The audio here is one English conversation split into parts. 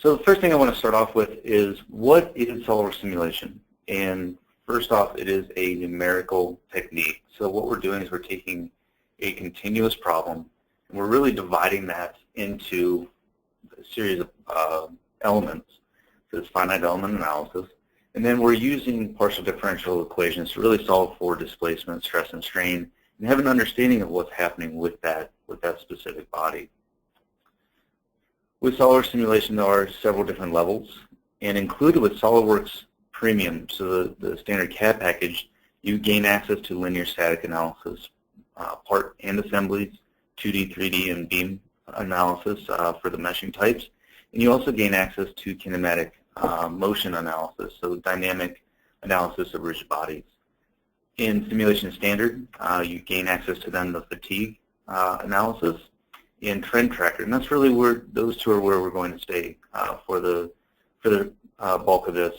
So the first thing I want to start off with is, what is SOLIDWORKS simulation? And first off, it is a numerical technique. So what we're doing is we're taking a continuous problem, and we're really dividing that into a series of elements. So it's finite element analysis. And then we're using partial differential equations to really solve for displacement, stress, and strain, and have an understanding of what's happening with that specific body. With SOLIDWORKS simulation, there are several different levels, and included with SOLIDWORKS Premium, so the standard CAD package, you gain access to linear static analysis, part and assemblies, 2D, 3D, and beam analysis for the meshing types, and you also gain access to kinematic motion analysis, so dynamic analysis of rigid bodies. In Simulation Standard, you gain access to then the fatigue analysis and trend tracker, and that's really where those two are where we're going to stay for the bulk of this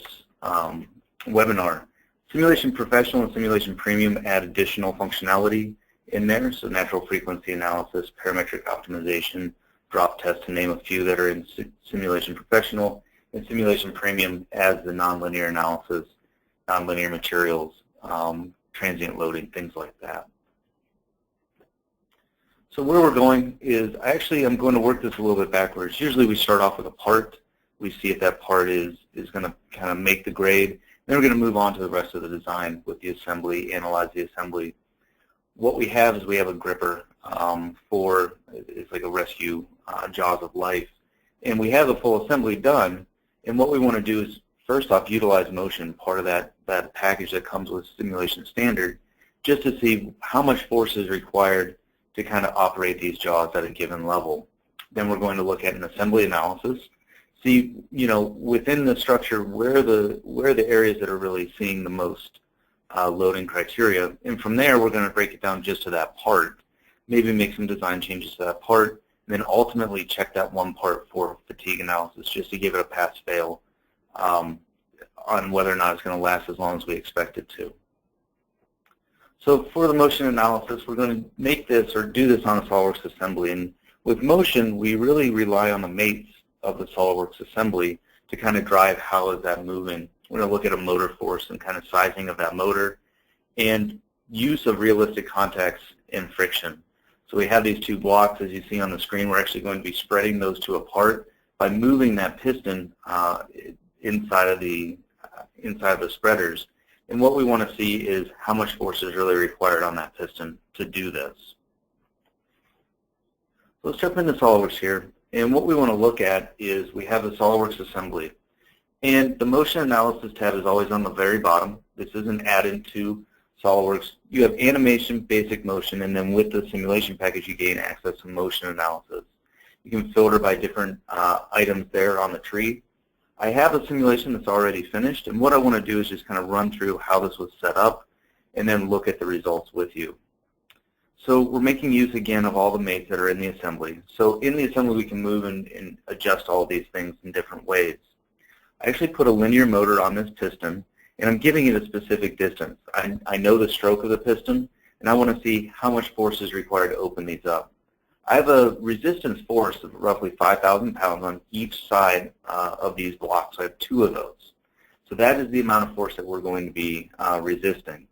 webinar. Simulation Professional and Simulation Premium add additional functionality in there, so natural frequency analysis, parametric optimization, drop test, to name a few that are in Simulation Professional, and Simulation Premium adds the nonlinear analysis, nonlinear materials, transient loading, things like that. So where we're going is, I'm going to work this a little bit backwards. Usually we start off with a part. We see if that part is going to kind of make the grade. Then we're going to move on to the rest of the design with the assembly, analyze the assembly. What we have is we have a gripper it's like a rescue jaws of life. And we have the full assembly done. And what we want to do is, first off, utilize motion, part of that package that comes with Simulation Standard, just to see how much force is required to kind of operate these jaws at a given level. Then we're going to look at an assembly analysis, see, within the structure where the areas that are really seeing the most loading criteria, and from there we're going to break it down just to that part, maybe make some design changes to that part, and then ultimately check that one part for fatigue analysis, just to give it a pass-fail on whether or not it's going to last as long as we expect it to. So for the motion analysis, we're going to make this or do this on a SOLIDWORKS assembly. And with motion, we really rely on the mates of the SOLIDWORKS assembly to kind of drive how is that moving. We're going to look at a motor force and kind of sizing of that motor and use of realistic contacts and friction. So we have these two blocks, as you see on the screen. We're actually going to be spreading those two apart by moving that piston inside of the spreaders. And what we want to see is how much force is really required on that piston to do this. Let's jump into SOLIDWORKS here. And what we want to look at is we have the SOLIDWORKS assembly. And the motion analysis tab is always on the very bottom. This is an add-in to SOLIDWORKS. You have animation, basic motion, and then with the simulation package you gain access to motion analysis. You can filter by different items there on the tree. I have a simulation that's already finished, and what I want to do is just kind of run through how this was set up and then look at the results with you. So we're making use again of all the mates that are in the assembly. So in the assembly we can move and adjust all of these things in different ways. I actually put a linear motor on this piston, and I'm giving it a specific distance. I know the stroke of the piston, and I want to see how much force is required to open these up. I have a resistance force of roughly 5,000 pounds on each side of these blocks. I have two of those. So that is the amount of force that we're going to be resisting.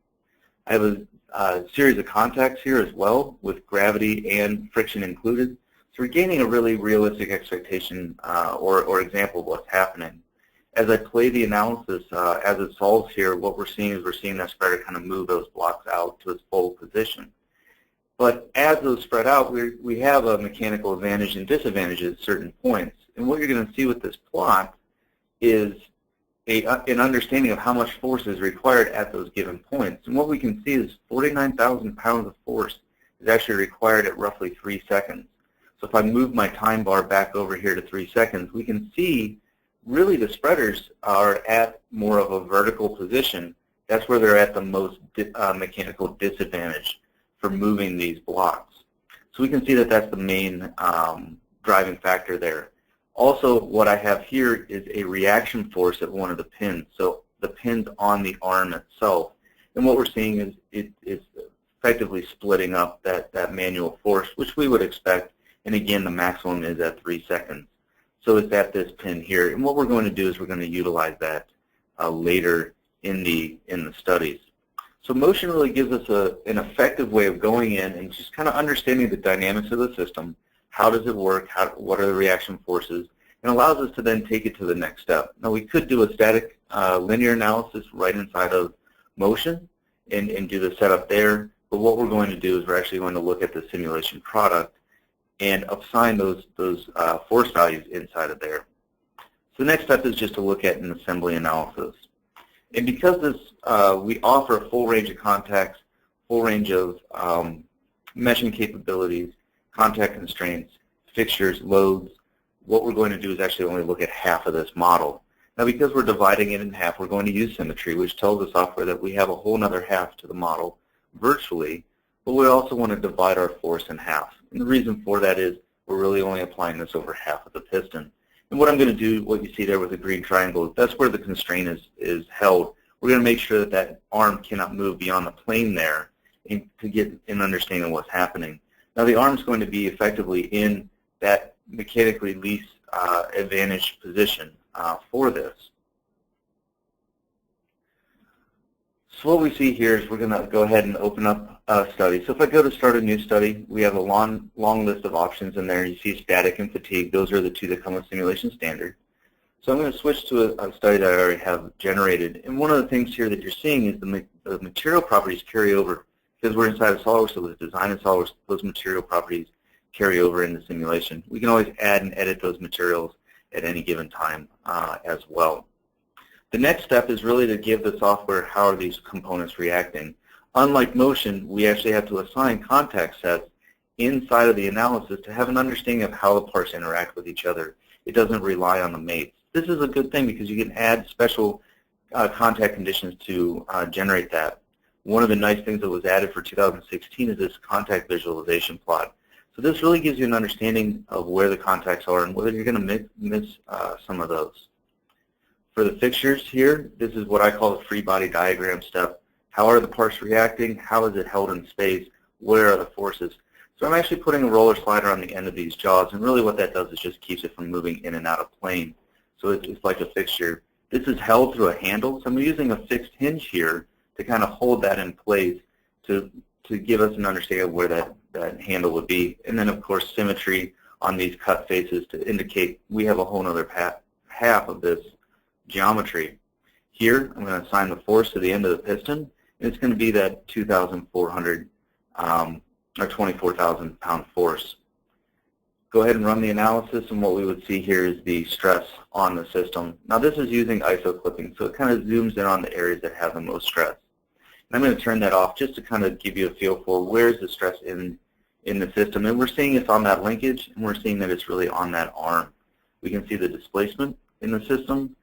I have a series of contacts here as well with gravity and friction included. So we're gaining a really realistic expectation or example of what's happening. As I play the analysis, as it solves here, what we're seeing is we're seeing that spreader kind of move those blocks out to its full position. But as those spread out, we have a mechanical advantage and disadvantage at certain points. And what you're going to see with this plot is an understanding of how much force is required at those given points. And what we can see is 49,000 pounds of force is actually required at roughly 3 seconds. So if I move my time bar back over here to 3 seconds, we can see really the spreaders are at more of a vertical position. That's where they're at the most mechanical disadvantage for moving these blocks. So we can see that that's the main driving factor there. Also, what I have here is a reaction force at one of the pins, so the pins on the arm itself. And what we're seeing is it is effectively splitting up that manual force, which we would expect, and again, the maximum is at 3 seconds. So it's at this pin here. And what we're going to do is we're going to utilize that later in the studies. So motion really gives us an effective way of going in and just kind of understanding the dynamics of the system. How does it work? What are the reaction forces? And allows us to then take it to the next step. Now we could do a static linear analysis right inside of motion and do the setup there. But what we're going to do is we're actually going to look at the simulation product and assign those force values inside of there. So the next step is just to look at an assembly analysis. And because this, we offer a full range of contacts, full range of meshing capabilities, contact constraints, fixtures, loads, what we're going to do is actually only look at half of this model. Now because we're dividing it in half, we're going to use symmetry, which tells the software that we have a whole other half to the model virtually, but we also want to divide our force in half. And the reason for that is we're really only applying this over half of the piston. And what I'm going to do, what you see there with the green triangle, that's where the constraint is held. We're going to make sure that that arm cannot move beyond the plane there and to get an understanding of what's happening. Now the arm is going to be effectively in that mechanically least advantaged position for this. So what we see here is we're going to go ahead and open up a study. So if I go to start a new study, we have a long list of options in there. You see static and fatigue. Those are the two that come with Simulation Standard. So I'm going to switch to a study that I already have generated. And one of the things here that you're seeing is the material properties carry over. Because we're inside of SOLIDWORKS, so with design in SOLIDWORKS, those material properties carry over in the simulation. We can always add and edit those materials at any given time as well. The next step is really to give the software how are these components reacting. Unlike motion, we actually have to assign contact sets inside of the analysis to have an understanding of how the parts interact with each other. It doesn't rely on the mates. This is a good thing because you can add special contact conditions to generate that. One of the nice things that was added for 2016 is this contact visualization plot. So this really gives you an understanding of where the contacts are and whether you're going to miss some of those. For the fixtures here, this is what I call the free body diagram step. How are the parts reacting? How is it held in space? Where are the forces? So I'm actually putting a roller slider on the end of these jaws, and really what that does is just keeps it from moving in and out of plane. So it's like a fixture. This is held through a handle, so I'm using a fixed hinge here to kind of hold that in place to give us an understanding of where that handle would be. And then, of course, symmetry on these cut faces to indicate we have a whole other half of this geometry. Here, I'm going to assign the force to the end of the piston, and it's going to be that 2,400 or 24,000 pound force. Go ahead and run the analysis, and what we would see here is the stress on the system. Now this is using ISO clipping, so it kind of zooms in on the areas that have the most stress. And I'm going to turn that off just to kind of give you a feel for where's the stress in the system. And we're seeing it's on that linkage, and we're seeing that it's really on that arm. We can see the displacement in the system,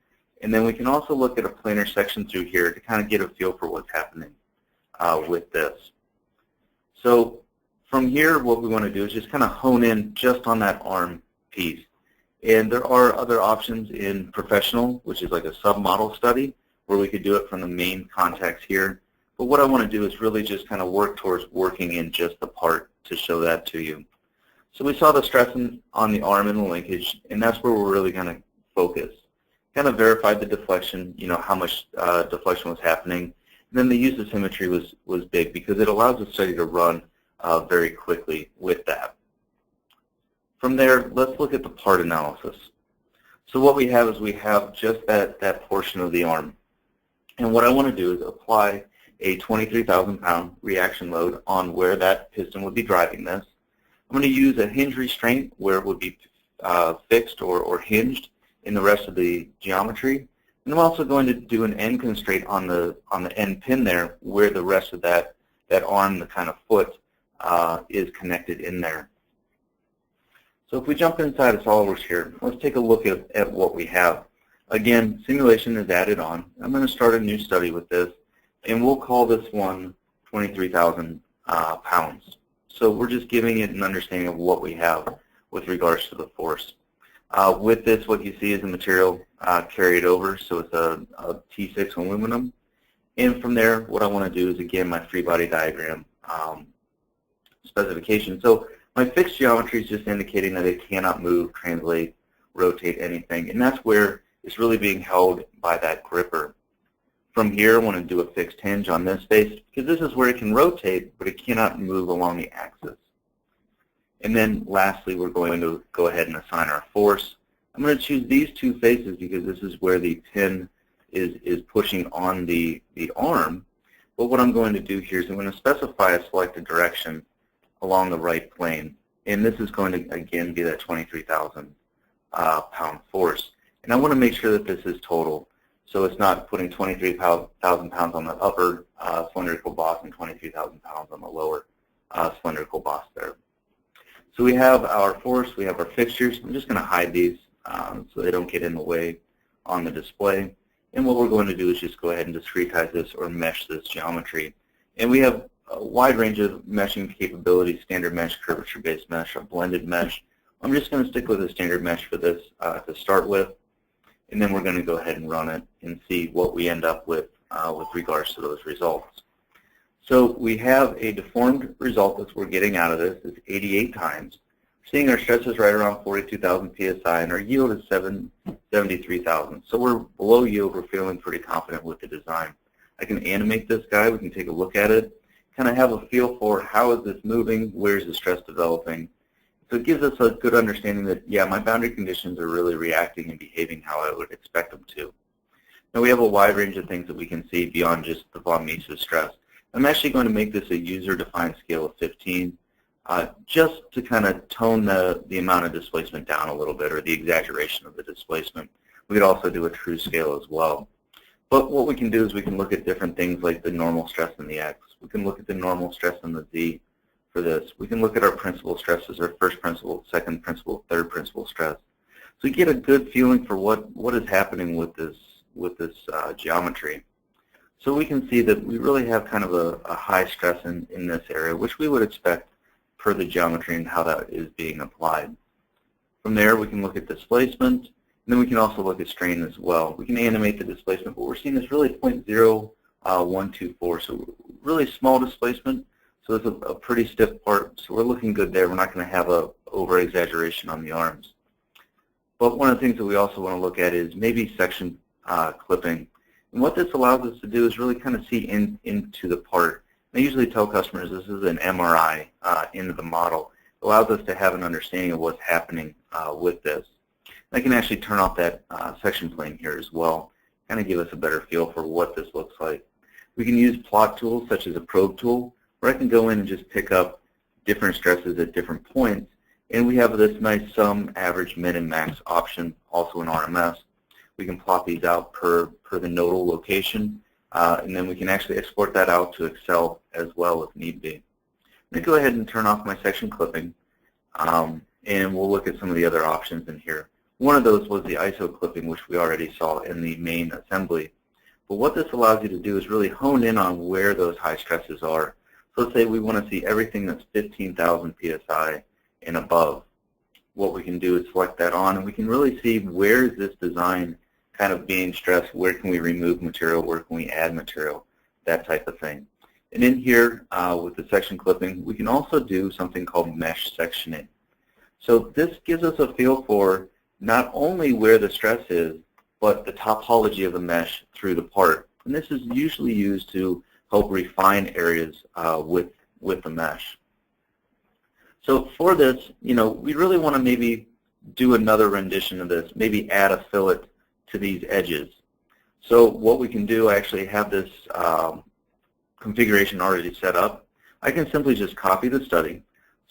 and then we can also look at a planar section through here to kind of get a feel for what's happening with this. So from here, what we want to do is just kind of hone in just on that arm piece. And there are other options in professional, which is like a submodel study, where we could do it from the main contacts here. But what I want to do is really just kind of work towards working in just the part to show that to you. So we saw the stress on the arm and the linkage, and that's where we're really going to focus. Kind of verified the deflection, how much deflection was happening. And then the use of symmetry was big because it allows the study to run very quickly with that. From there, let's look at the part analysis. So what we have is we have just that portion of the arm. And what I want to do is apply a 23,000 pound reaction load on where that piston would be driving this. I'm going to use a hinge restraint where it would be fixed or hinged in the rest of the geometry. And I'm also going to do an end constraint on the end pin there where the rest of that arm, the kind of foot, is connected in there. So if we jump inside of SOLIDWORKS here, let's take a look at what we have. Again, simulation is added on. I'm going to start a new study with this, and we'll call this one 23,000 pounds. So we're just giving it an understanding of what we have with regards to the force. With this, what you see is the material carried over, so it's a T6 aluminum. And from there, what I want to do is, again, my free body diagram specification. So my fixed geometry is just indicating that it cannot move, translate, rotate anything, and that's where it's really being held by that gripper. From here, I want to do a fixed hinge on this face because this is where it can rotate, but it cannot move along the axis. And then lastly, we're going to go ahead and assign our force. I'm going to choose these two faces because this is where the pin is pushing on the arm. But what I'm going to do here is I'm going to specify a selected direction along the right plane. And this is going to, again, be that 23,000 pound force. And I want to make sure that this is total. So it's not putting 23,000 pounds on the upper cylindrical boss and 23,000 pounds on the lower cylindrical boss there. So we have our force, we have our fixtures. I'm just going to hide these so they don't get in the way on the display. And what we're going to do is just go ahead and discretize this or mesh this geometry. And we have a wide range of meshing capabilities: standard mesh, curvature-based mesh, a blended mesh. I'm just going to stick with a standard mesh for this to start with. And then we're going to go ahead and run it and see what we end up with regards to those results. So we have a deformed result that we're getting out of this. It's 88 times. We're seeing our stresses right around 42,000 psi, and our yield is 73,000. So we're below yield. We're feeling pretty confident with the design. I can animate this guy. We can take a look at it, kind of have a feel for how is this moving, where's the stress developing. So it gives us a good understanding that, yeah, my boundary conditions are really reacting and behaving how I would expect them to. Now we have a wide range of things that we can see beyond just the von Mises stress. I'm actually going to make this a user-defined scale of 15 just to kind of tone the amount of displacement down a little bit, or the exaggeration of the displacement. We could also do a true scale as well. But what we can do is we can look at different things like the normal stress in the X. We can look at the normal stress in the Z for this. We can look at our principal stresses, our first principal, second principal, third principal stress. So you get a good feeling for what is happening with this geometry. So we can see that we really have kind of a high stress in this area, which we would expect per the geometry and how that is being applied. From there, we can look at displacement, and then we can also look at strain as well. We can animate the displacement, but we're seeing this really 0.0124, so really small displacement. So it's a pretty stiff part, so we're looking good there. We're not going to have a over-exaggeration on the arms. But one of the things that we also want to look at is maybe section clipping. And what this allows us to do is really kind of see into the part. I usually tell customers this is an MRI into the model. It allows us to have an understanding of what's happening with this. And I can actually turn off that section plane here as well, kind of give us a better feel for what this looks like. We can use plot tools such as a probe tool, where I can go in and just pick up different stresses at different points. And we have this nice sum, average, min, and max option, also in RMS. We can plot these out per the nodal location, and then we can actually export that out to Excel as well if need be. Let me go ahead and turn off my section clipping, and we'll look at some of the other options in here. One of those was the ISO clipping, which we already saw in the main assembly. But what this allows you to do is really hone in on where those high stresses are. So let's say we want to see everything that's 15,000 psi and above. What we can do is select that on, and we can really see where is this design kind of being stressed, where can we remove material, where can we add material, that type of thing. And in here, with the section clipping, we can also do something called mesh sectioning. So this gives us a feel for not only where the stress is, but the topology of the mesh through the part. And this is usually used to help refine areas with the mesh. So for this, we really want to maybe do another rendition of this, maybe add a fillet to these edges. So what we can do, I actually have this configuration already set up. I can simply just copy the study,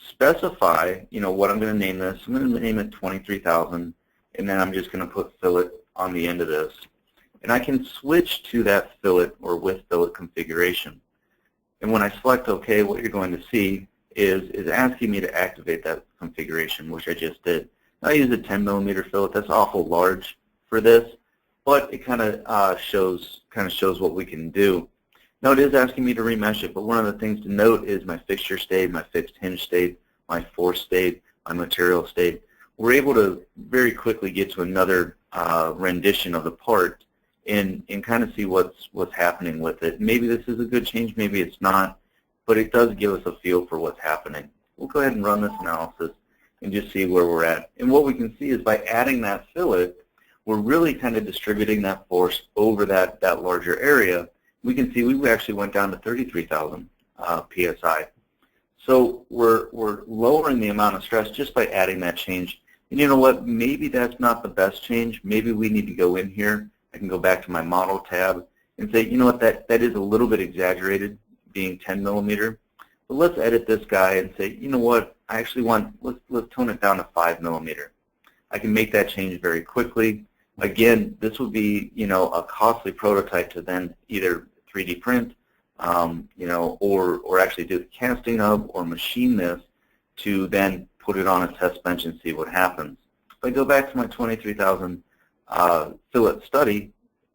specify, what I'm going to name this. I'm going to name it 23,000, and then I'm just going to put fillet on the end of this. And I can switch to that fillet or with fillet configuration. And when I select OK, what you're going to see is asking me to activate that configuration, which I just did. I use a 10 millimeter fillet. That's awful large for this, but it kind of shows what we can do. Now it is asking me to remesh it, but one of the things to note is my fixture state, my fixed hinge state, my force state, my material state. We're able to very quickly get to another rendition of the part and kind of see what's happening with it. Maybe this is a good change, maybe it's not, but it does give us a feel for what's happening. We'll go ahead and run this analysis. and just see where we're at. And what we can see is by adding that fillet, we're really kind of distributing that force over that larger area. We can see we actually went down to 33,000 psi. So we're lowering the amount of stress just by adding that change. And you know what? Maybe that's not the best change. Maybe we need to go in here. I can go back to my model tab and say, you know what, that is a little bit exaggerated, being 10 millimeter. But let's edit this guy and say, you know what, I actually want, let's tone it down to 5 millimeter. I can make that change very quickly. Again, this would be, you know, a costly prototype to then either 3D print, you know, or actually do the casting of or machine this to then put it on a test bench and see what happens. If I go back to my 23,000 fillet study,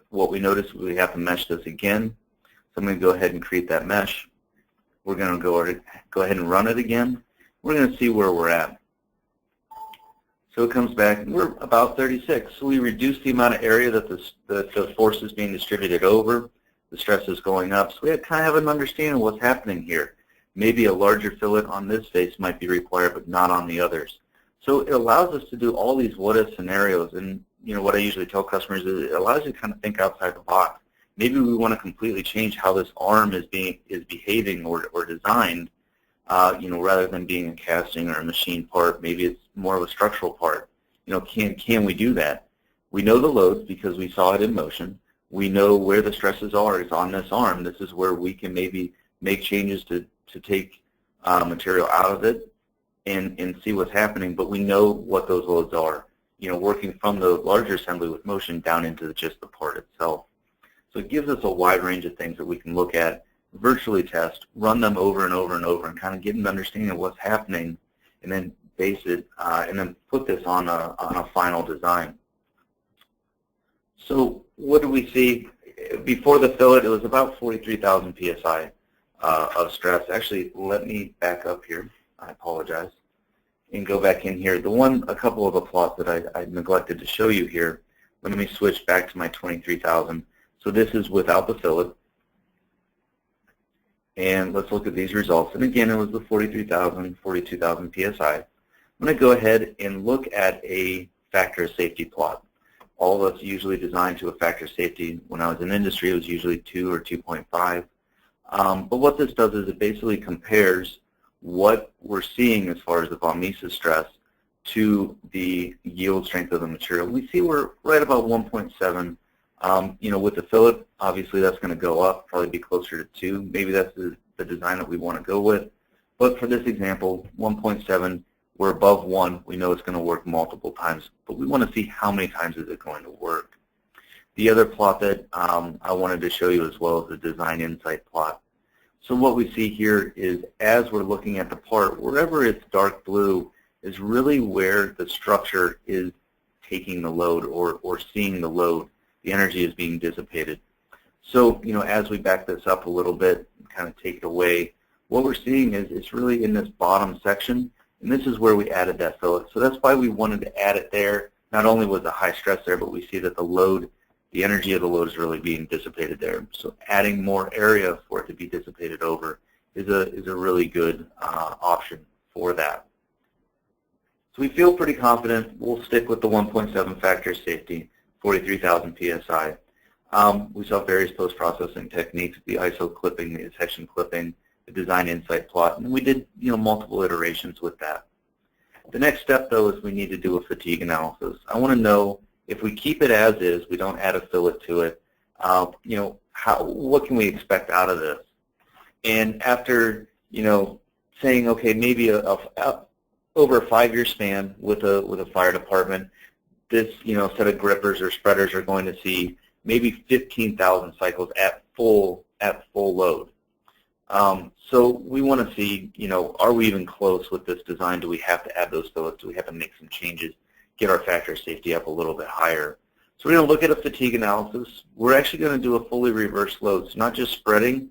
what we notice, we have to mesh this again. So I'm going to go ahead and create that mesh. We're going to go ahead and run it again. We're going to see where we're at. So it comes back, and we're about 36. So we reduce the amount of area that the force is being distributed over. The stress is going up. So we kind of have an understanding of what's happening here. Maybe a larger fillet on this face might be required, but not on the others. So it allows us to do all these what-if scenarios. And you know what I usually tell customers is it allows you to kind of think outside the box. Maybe we want to completely change how this arm is behaving or designed. You know, rather than being a casting or a machine part, maybe it's more of a structural part. You know, can we do that? We know the loads because we saw it in motion. We know where the stresses are. It's on this arm. This is where we can maybe make changes to take material out of it and see what's happening. But we know what those loads are. You know, working from the larger assembly with motion down into just the part itself. So it gives us a wide range of things that we can look at, virtually test, run them over and over and over, and kind of get an understanding of what's happening, and then base it, and then put this on a final design. So what do we see? Before the fillet, it was about 43,000 psi of stress. Actually, let me back up here. I apologize. And go back in here. A couple of the plots that I neglected to show you here. Let me switch back to my 23,000. So this is without the fillet. And let's look at these results. And again, it was the 43,000, 42,000 psi. I'm going to go ahead and look at a factor of safety plot. All of us usually design to a factor of safety. When I was in industry, it was usually 2 or 2.5. But what this does is it basically compares what we're seeing as far as the von Mises stress to the yield strength of the material. We see we're right about 1.7. You know, with the fillet, obviously that's going to go up, probably be closer to 2. Maybe that's the design that we want to go with. But for this example, 1.7, we're above 1. We know it's going to work multiple times, but we want to see how many times is it going to work. The other plot that I wanted to show you as well is the design insight plot. So what we see here is as we're looking at the part, wherever it's dark blue is really where the structure is taking the load or seeing the load. The energy is being dissipated. So, you know, as we back this up a little bit and kind of take it away, what we're seeing is it's really in this bottom section, and this is where we added that fillet. So that's why we wanted to add it there. Not only was the high stress there, but we see that the load, the energy of the load is really being dissipated there. So adding more area for it to be dissipated over is a really good option for that. So we feel pretty confident. We'll stick with the 1.7 factor of safety, 43,000 psi. We saw various post-processing techniques, the ISO clipping, the section clipping, the design insight plot, and we did, you know, multiple iterations with that. The next step, though, is we need to do a fatigue analysis. I want to know if we keep it as is, we don't add a fillet to it, you know, what can we expect out of this? And after, you know, saying, okay, maybe over a 5-year span with a fire department, this, you know, set of grippers or spreaders are going to see maybe 15,000 cycles at full load. So we want to see, you know, are we even close with this design? Do we have to add those fillets? Do we have to make some changes, get our factor of safety up a little bit higher? So we're going to look at a fatigue analysis. We're actually going to do a fully reverse load. So not just spreading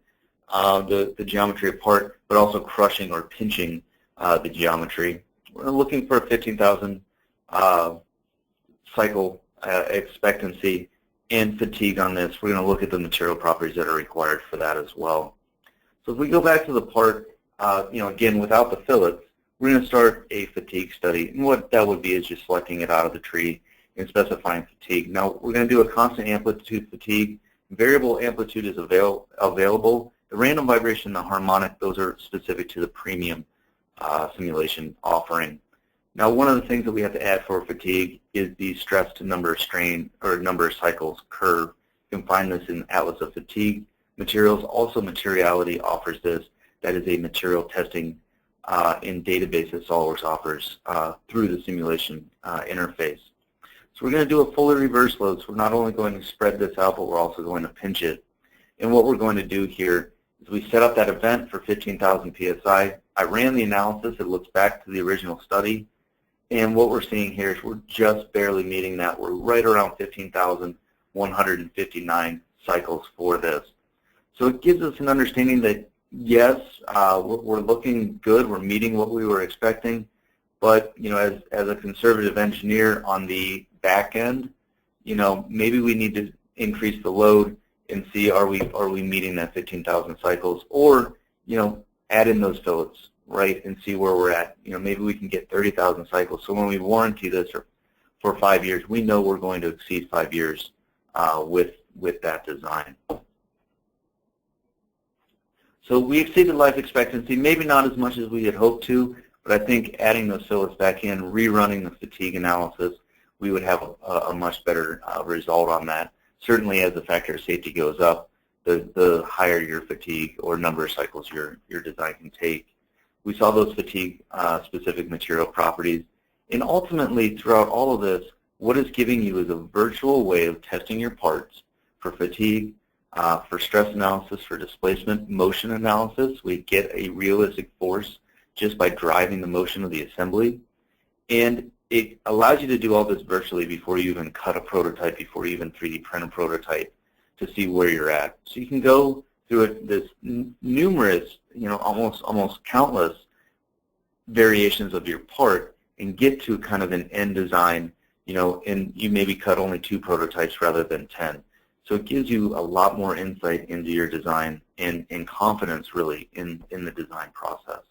the geometry apart, but also crushing or pinching the geometry. We're looking for a 15,000 cycle expectancy and fatigue on this. We're going to look at the material properties that are required for that as well. So if we go back to the part, you know, again, without the fillets, we're going to start a fatigue study. And what that would be is just selecting it out of the tree and specifying fatigue. Now, we're going to do a constant amplitude fatigue. Variable amplitude is available. The random vibration and the harmonic, those are specific to the premium simulation offering. Now, one of the things that we have to add for fatigue is the stress to number of strain or number of cycles curve. You can find this in Atlas of Fatigue materials. Also, Materiality offers this. That is a material testing in database that SOLIDWORKS offers through the simulation interface. So we're going to do a fully reverse load. So we're not only going to spread this out, but we're also going to pinch it. And what we're going to do here is we set up that event for 15,000 psi. I ran the analysis. It looks back to the original study. And what we're seeing here is we're just barely meeting that. We're right around 15,159 cycles for this. So it gives us an understanding that, yes, we're looking good. We're meeting what we were expecting. But, you know, as a conservative engineer on the back end, you know, maybe we need to increase the load and see are we meeting that 15,000 cycles, or, you know, add in those fillets, right, and see where we're at. You know, maybe we can get 30,000 cycles. So when we warranty this for 5 years, we know we're going to exceed 5 years with that design. So we exceeded life expectancy, maybe not as much as we had hoped to, but I think adding those fillets back in, rerunning the fatigue analysis, we would have a much better result on that. Certainly as the factor of safety goes up, the higher your fatigue or number of cycles your design can take. We saw those fatigue-specific material properties. And ultimately, throughout all of this, what it's giving you is a virtual way of testing your parts for fatigue, for stress analysis, for displacement, motion analysis. We get a realistic force just by driving the motion of the assembly. And it allows you to do all this virtually before you even cut a prototype, before you even 3D print a prototype, to see where you're at. So you can go through this numerous, you know, almost countless variations of your part and get to kind of an end design, you know, and you maybe cut only 2 prototypes rather than 10. So it gives you a lot more insight into your design and confidence really in the design process.